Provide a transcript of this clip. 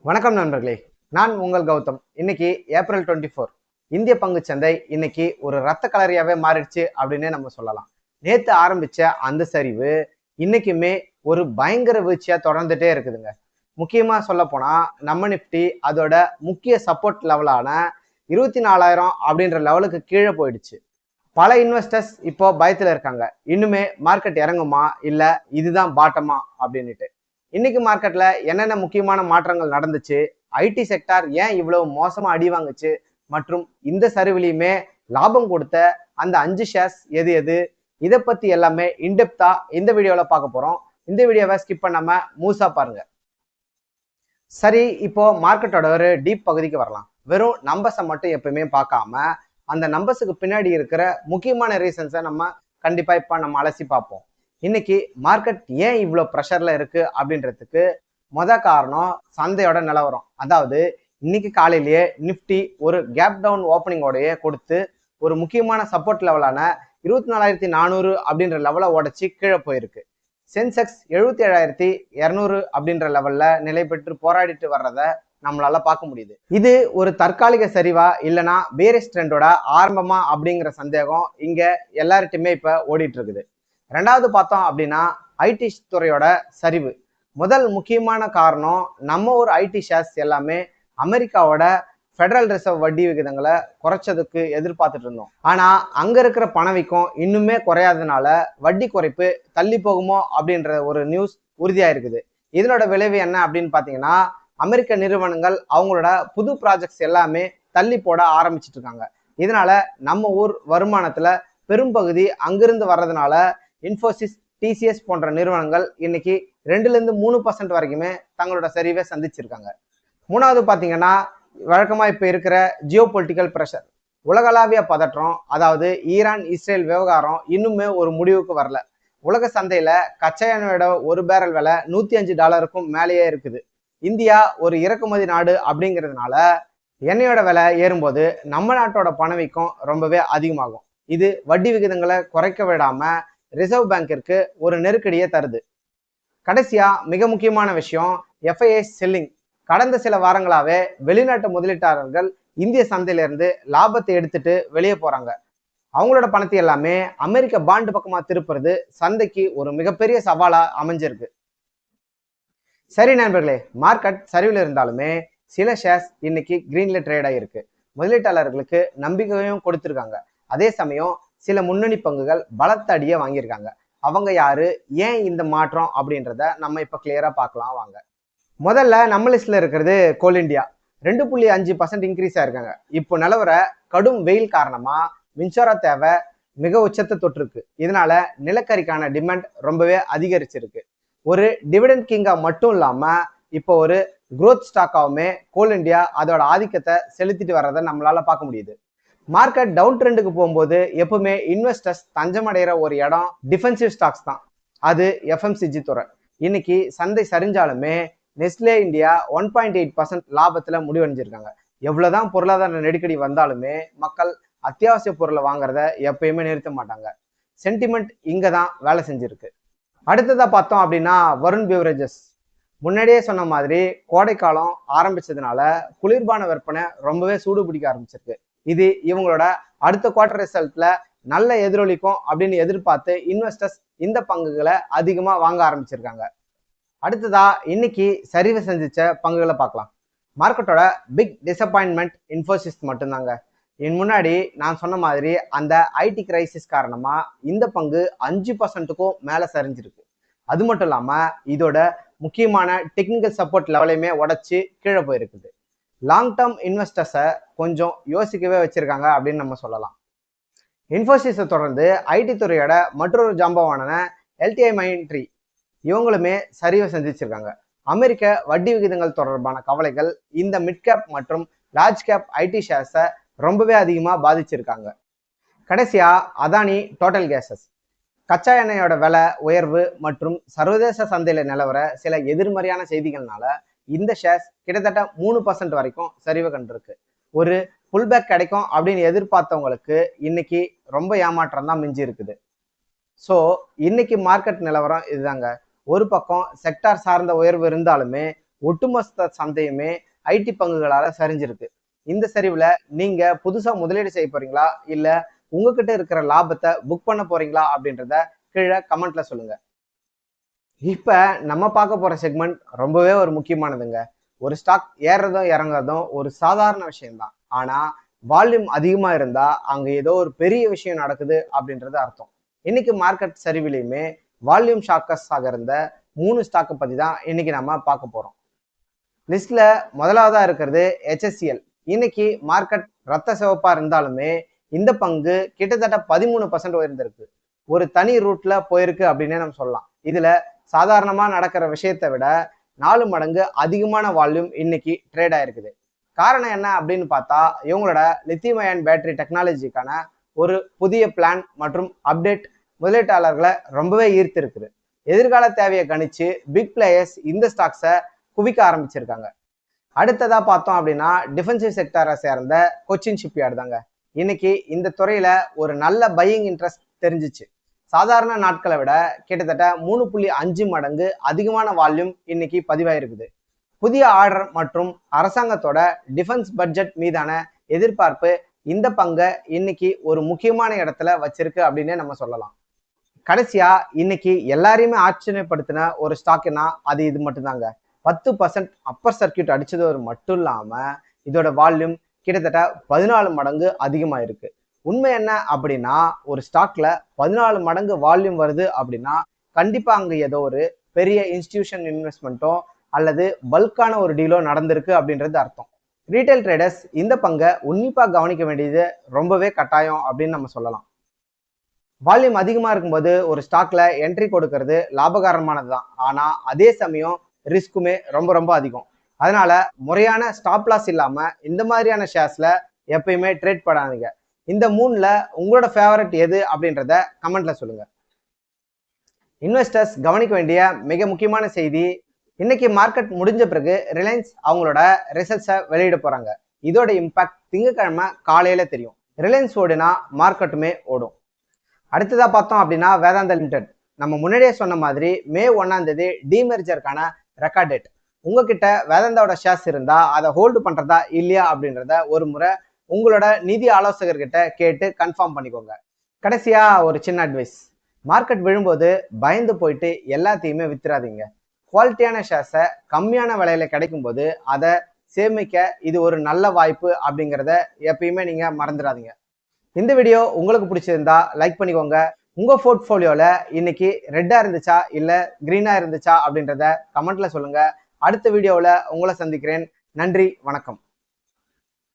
வணக்கம் நண்பர்களே, நான் உங்கள் கௌதம். இன்னைக்கு ஏப்ரல் 24 இந்திய பங்குச் சந்தை இன்னைக்கு ஒரு ரத்த கலரியாவே மாறிடுச்சு அப்படின்னு நம்ம சொல்லலாம். நேத்து ஆரம்பிச்ச அந்த சரிவு இன்னைக்குமே ஒரு பயங்கர வீழ்ச்சியா தொடர்ந்துட்டே இருக்குதுங்க. முக்கியமா சொல்ல போனா நம்ம நிப்டி அதோட முக்கிய சப்போர்ட் லெவலான 24,000 அப்படின்ற லெவலுக்கு கீழே போயிடுச்சு. பல இன்வெஸ்டர்ஸ் இப்போ பயத்துல இருக்காங்க. இன்னுமே மார்க்கெட் இறங்குமா இல்ல இதுதான் பாட்டமா அப்படின்னுட்டு. இன்னைக்கு மார்க்கெட்ல என்னென்ன முக்கியமான மாற்றங்கள் நடந்துச்சு, ஐடி செக்டார் ஏன் இவ்வளவு மோசமா அடி வாங்குச்சு, மற்றும் இந்த சரிவிலையுமே லாபம் கொடுத்த அந்த 5 ஷேர்ஸ் எது எது, இதை பத்தி எல்லாமே இன்டெப்தா இந்த வீடியோல பார்க்க போறோம். இந்த வீடியோவை ஸ்கிப் பண்ணாம முழுசா பாருங்க. சரி, இப்போ மார்க்கெட்டோட ஒரு டீப் பகுதிக்கு வரலாம். வெறும் நம்பர்ஸை மட்டும் எப்பயுமே பார்க்காம அந்த நம்பர்ஸுக்கு பின்னாடி இருக்கிற முக்கியமான ரீசன்ஸை நம்ம கண்டிப்பா இப்ப நம்ம அலசி பார்ப்போம். இன்னைக்கு மார்க்கெட் ஏன் இவ்வளோ ப்ரெஷர்ல இருக்கு அப்படின்றதுக்கு காரணம் சந்தையோட நிலவரம். அதாவது இன்னைக்கு காலையிலேயே நிப்டி ஒரு கேப் டவுன் ஓப்பனிங்கோடையே கொடுத்து ஒரு முக்கியமான சப்போர்ட் லெவலான 24,400 அப்படின்ற லெவலை உடைச்சி கீழே போயிருக்கு. சென்செக்ஸ் 77,200 அப்படின்ற லெவல்ல நிலை பெற்று போராடிட்டு வர்றத நம்மளால பார்க்க முடியுது. இது ஒரு தற்காலிக சரிவா இல்லைன்னா பேரிஷ் ட்ரெண்டோட ஆரம்பமா அப்படிங்கிற சந்தேகம் இங்க எல்லார்ட்டுமே இப்ப ஓடிட்டு இருக்குது. ரெண்டாவது பார்த்தோம் அப்படின்னா ஐடி துறையோட சரிவு. முதல் முக்கியமான காரணம் நம்ம ஒரு ஐடி ஷேர்ஸ் எல்லாமே அமெரிக்காவோட ஃபெடரல் ரிசர்வ் வட்டி விகிதங்களை குறைச்சதுக்கு எதிர்பார்த்துட்டு இருந்தோம். ஆனா அங்க இருக்கிற பணவீக்கம் இன்னுமே குறையாததுனால வட்டி குறைப்பு தள்ளி போகுமோ அப்படின்ற ஒரு நியூஸ் உறுதியா இருக்குது. இதனோட விளைவு என்ன அப்படின்னு பாத்தீங்கன்னா, அமெரிக்க நிறுவனங்கள் அவங்களோட புது ப்ராஜெக்ட்ஸ் எல்லாமே தள்ளி போட ஆரம்பிச்சிட்டு இருக்காங்க. இதனால நம்ம ஊர் வருமானத்துல பெரும்பகுதி அங்கிருந்து வர்றதுனால இன்ஃபோசிஸ், டிசிஎஸ் போன்ற நிறுவனங்கள் இன்னைக்கு 2-3% வரைக்குமே தங்களோட சரிவை சந்திச்சிருக்காங்க. மூணாவது பாத்தீங்கன்னா, வழக்கமா இப்ப இருக்கிற ஜியோ பொலிட்டிக்கல் பிரஷர், உலகளாவிய பதற்றம். அதாவது ஈரான் இஸ்ரேல் விவகாரம் இன்னுமே ஒரு முடிவுக்கு வரல. உலக சந்தையில கச்சா எண்ணெயோட ஒரு பேரல் விலை $105 மேலேயே இருக்குது. இந்தியா ஒரு இறக்குமதி நாடு அப்படிங்கிறதுனால எண்ணெயோட விலை ஏறும்போது நம்ம நாட்டோட பணவீக்கம் ரொம்பவே அதிகமாகும். இது வட்டி விகிதங்களை குறைக்க விடாம ரிசர்வ் பேங்கிற்கு ஒரு நெருக்கடியை தருது. கடைசியா மிக முக்கியமான விஷயம் எஃப்ஐஎஸ் செல்லிங். கடந்த சில வாரங்களாவே வெளிநாட்டு முதலீட்டாளர்கள் இந்திய சந்தையிலிருந்து லாபத்தை எடுத்துட்டு வெளியே போறாங்க. அவங்களோட பணத்தை எல்லாமே அமெரிக்க பாண்டு பக்கமா திருப்புறது சந்தைக்கு ஒரு மிகப்பெரிய சவாலா அமைஞ்சிருக்கு. சரி நண்பர்களே, மார்க்கெட் சரிவில் இருந்தாலுமே சில ஷேர்ஸ் இன்னைக்கு கிரீன்ல ட்ரேட் ஆகிருக்கு. முதலீட்டாளர்களுக்கு நம்பிக்கையும் கொடுத்துருக்காங்க. அதே சமயம் சில முன்னணி பங்குகள் பலத்த அடியை வாங்கியிருக்காங்க. அவங்க யாரு, ஏன் இந்த மாற்றம் அப்படின்றத நம்ம இப்ப கிளியரா பார்க்கலாம் வாங்க. முதல்ல நம்ம லிஸ்ட்ல இருக்கிறது கோல் இண்டியா. 2.5% இன்க்ரீஸ் ஆயிருக்காங்க. இப்போ நிலவர கடும் வெயில் காரணமா மின்சார தேவை மிக உச்சத்தை தொட்டிருக்கு. இதனால நிலக்கரிக்கான டிமாண்ட் ரொம்பவே அதிகரிச்சிருக்கு. ஒரு டிவிடெண்ட் கிங்கா மட்டும் இல்லாம இப்போ ஒரு குரோத் ஸ்டாக்காவுமே கோல் இண்டியா அதோட ஆதிக்கத்தை செலுத்திட்டு வர்றதை நம்மளால பார்க்க முடியுது. மார்க்கெட் டவுன் ட்ரெண்டுக்கு போகும்போது எப்பவுமே இன்வெஸ்டர்ஸ் தஞ்சம் அடைகிற ஒரு இடம் டிஃபென்சிவ் ஸ்டாக்ஸ் தான். அது எஃப்எம்சிஜி துறை. இன்னைக்கு சந்தை சரிஞ்சாலுமே நெஸ்லே இந்தியா 1.8% லாபத்துல முடிவடைஞ்சிருக்காங்க. எவ்வளவுதான் பொருளாதார நெருக்கடி வந்தாலுமே மக்கள் அத்தியாவசிய பொருளை வாங்குறத எப்பயுமே நிறுத்த மாட்டாங்க. சென்டிமெண்ட் இங்க தான் வேலை செஞ்சிருக்கு. அடுத்ததா பார்த்தோம் அப்படின்னா வருண் பிவரேஜஸ். முன்னாடியே சொன்ன மாதிரி கோடைக்காலம் ஆரம்பிச்சதுனால குளிர்பான விற்பனை ரொம்பவே சூடு பிடிக்க ஆரம்பிச்சிருக்கு. இது இவங்களோட அடுத்த குவார்டர் ரிசல்ட்ல நல்ல எதிரொலிக்கும் அப்படின்னு எதிர்பார்த்து இன்வெஸ்டர்ஸ் இந்த பங்குகளை அதிகமா வாங்க ஆரம்பிச்சிருக்காங்க. அடுத்ததா இன்னைக்கு சரிவு சந்திச்ச பங்குகளை பார்க்கலாம். மார்க்கெட்டோட பிக் டிசப்பாயின்மெண்ட் இன்ஃபோசிஸ் மட்டும்தாங்க. என் முன்னாடி நான் சொன்ன மாதிரி அந்த ஐடி கிரைசிஸ் காரணமா இந்த பங்கு 5%க்கும் மேல சரிஞ்சிருக்கு. அது மட்டும் இல்லாம இதோட முக்கியமான டெக்னிக்கல் சப்போர்ட் லெவலையுமே உடைச்சு கீழே போயிருக்குது. லாங் டேர்ம் இன்வெஸ்டர்ஸை கொஞ்சம் யோசிக்கவே வச்சிருக்காங்க அப்படின்னு நம்ம சொல்லலாம். இன்ஃபோசிஸை தொடர்ந்து ஐடி துறையோட மற்றொரு ஜாம்பவான எல்டிஐ மைண்ட்ரி இவங்களுமே சரிவை சந்திச்சிருக்காங்க. அமெரிக்க வட்டி விகிதங்கள் தொடர்பான கவலைகள் இந்த மிட் கேப் மற்றும் லார்ஜ் கேப் ஐடி ஷேர்ஸை ரொம்பவே அதிகமா பாதிச்சிருக்காங்க. கடைசியா அதானி டோட்டல் கேசஸ். கச்சா எண்ணெயோட விலை உயர்வு மற்றும் சர்வதேச சந்தையில நிலவர சில எதிர்மறையான செய்திகள்னால இந்த ஷேர்ஸ் கிட்டத்தட்ட 3% வரைக்கும் சரிவு கண்டிருக்கு. ஒரு புல்பேக் கிடைக்கும் அப்படின்னு எதிர்பார்த்தவங்களுக்கு இன்னைக்கு ரொம்ப ஏமாற்றம் தான் மிஞ்சி இருக்குது. ஸோ இன்னைக்கு மார்க்கெட் நிலவரம் இதுதாங்க. ஒரு பக்கம் செக்டார் சார்ந்த உயர்வு இருந்தாலுமே ஒட்டுமொத்த சந்தையுமே ஐடி பங்குகளால சரிஞ்சிருக்கு. இந்த சரிவுல நீங்க புதுசா முதலீடு செய்ய போறீங்களா, இல்ல உங்ககிட்ட இருக்கிற லாபத்தை புக் பண்ண போறீங்களா அப்படின்றத கீழே கமெண்ட்ல சொல்லுங்க. இப்ப நம்ம பார்க்க போற செக்மெண்ட் ரொம்பவே ஒரு முக்கியமானதுங்க. ஒரு ஸ்டாக் ஏறுறதும் இறங்குறதும் ஒரு சாதாரண விஷயம்தான். ஆனா வால்யூம் அதிகமா இருந்தா அங்க ஏதோ ஒரு பெரிய விஷயம் நடக்குது அப்படின்றது அர்த்தம். இன்னைக்கு மார்க்கெட் சரிவிலையுமே வால்யூம் ஷாக்கர்ஸ் ஆக இருந்த 3 ஸ்டாக்கை பத்தி தான் இன்னைக்கு நம்ம பார்க்க போறோம். லிஸ்ட்ல முதலாவதா இருக்கிறது HSCL. இன்னைக்கு மார்க்கெட் ரத்த சிவப்பா இருந்தாலுமே இந்த பங்கு கிட்டத்தட்ட 13% உயர்ந்திருக்கு. ஒரு தனி ரூட்ல போயிருக்கு அப்படின்னே நம்ம சொல்லலாம். இதுல சாதாரணமா நடக்கிற விஷயத்தை விட 4 மடங்கு அதிகமான வால்யூம் இன்னைக்கு ட்ரேட் ஆயிருக்குது. காரணம் என்ன அப்படின்னு பார்த்தா இவங்களோட லித்தியம் அயன் பேட்டரி டெக்னாலஜிக்கான ஒரு புதிய பிளான் மற்றும் அப்டேட் முதலீட்டாளர்களை ரொம்பவே ஈர்த்து இருக்குது. எதிர்கால தேவையை கணிச்சு பிக் பிளேயர்ஸ் இந்த ஸ்டாக்ஸை குவிக்க ஆரம்பிச்சிருக்காங்க. அடுத்ததா பார்த்தோம் அப்படின்னா டிஃபென்சிவ் செக்டாரை சேர்ந்த கொச்சின் ஷிப்யார்டு தாங்க. இன்னைக்கு இந்த துறையில ஒரு நல்ல பையிங் இன்ட்ரெஸ்ட் தெரிஞ்சிச்சு. சாதாரண நாட்களை விட கிட்டத்தட்ட 3.5 மடங்கு அதிகமான வால்யூம் இன்னைக்கு பதிவாயிருக்குது. புதிய ஆர்டர் மற்றும் அரசாங்கத்தோட டிஃபென்ஸ் பட்ஜெட் மீதான எதிர்பார்ப்பு இந்த பங்கை இன்னைக்கு ஒரு முக்கியமான இடத்துல வச்சிருக்கு அப்படின்னே நம்ம சொல்லலாம். கடைசியா இன்னைக்கு எல்லாரையுமே ஆச்சரியப்படுத்தின ஒரு ஸ்டாக்னா அது இது மட்டும்தாங்க. 10% அப்பர் சர்க்கியூட் அடிச்சது மட்டும் இல்லாம இதோட வால்யூம் கிட்டத்தட்ட 14 மடங்கு அதிகமா இருக்கு. உண்மை என்ன அப்படின்னா ஒரு ஸ்டாக்ல 14 மடங்கு வால்யூம் வருது அப்படின்னா கண்டிப்பா அங்க ஏதோ ஒரு பெரிய இன்ஸ்டிடியூஷன் இன்வெஸ்ட்மெண்ட்டோ அல்லது பல்கான ஒரு டீலோ நடந்திருக்கு அப்படின்றது அர்த்தம். ரீட்டைல் ட்ரேடர்ஸ் இந்த பங்கை உன்னிப்பா கவனிக்க வேண்டியது ரொம்பவே கட்டாயம் அப்படின்னு நம்ம சொல்லலாம். வால்யூம் அதிகமா இருக்கும்போது ஒரு ஸ்டாக்ல என்ட்ரி கொடுக்கறது லாபகரமானது தான். ஆனா அதே சமயம் ரிஸ்க்குமே ரொம்ப ரொம்ப அதிகம். அதனால முறையான ஸ்டாப் லாஸ் இல்லாம இந்த மாதிரியான ஷேர்ஸ்ல எப்பயுமே ட்ரேட் பண்ணாதீங்க. இந்த 3ல உங்களோட ஃபேவரட் எது அப்படின்றத கமெண்ட்ல சொல்லுங்க. இன்வெஸ்டர்ஸ் கவனிக்க வேண்டிய மிக முக்கியமான செய்தி, இன்னைக்கு மார்க்கெட் முடிஞ்ச பிறகு ரிலையன்ஸ் அவங்களோட ரிசல்ட்ஸை வெளியிட போறாங்க. இதோட இம்பாக்ட் திங்கட்கிழமை காலையில தெரியும். ரிலையன்ஸ் ஓடுனா மார்க்கெட்டுமே ஓடும். அடுத்ததா பார்த்தோம் அப்படின்னா வேதாந்தா லிமிடெட். நம்ம முன்னாடியே சொன்ன மாதிரி மே 1ஆம் தேதி டிமெர்ஜருக்கான ரெக்கார்ட் டேட். உங்ககிட்ட வேதாந்தாவோட ஷேர்ஸ் இருந்தா அதை ஹோல்டு பண்றதா இல்லையா அப்படின்றத ஒரு முறை உங்களோட நிதி ஆலோசகர்கிட்ட கேட்டு கன்ஃபார்ம் பண்ணிக்கோங்க. கடைசியா ஒரு சின்ன அட்வைஸ், மார்க்கெட் விழும்போது பயந்து போயிட்டு எல்லாத்தையுமே வித்துறாதீங்க. குவாலிட்டியான ஷேர்ஸை கம்மியான விலையில கிடைக்கும் போது அதை சேமிக்க இது ஒரு நல்ல வாய்ப்பு அப்படிங்கிறத எப்பயுமே நீங்க மறந்துடாதீங்க. இந்த வீடியோ உங்களுக்கு பிடிச்சிருந்தா லைக் பண்ணிக்கோங்க. உங்க போர்ட்ஃபோலியோல இன்னைக்கு ரெட்டா இருந்துச்சா இல்ல கிரீனா இருந்துச்சா அப்படின்றத கமெண்ட்ல சொல்லுங்க. அடுத்த வீடியோவில் உங்களை சந்திக்கிறேன். நன்றி, வணக்கம்.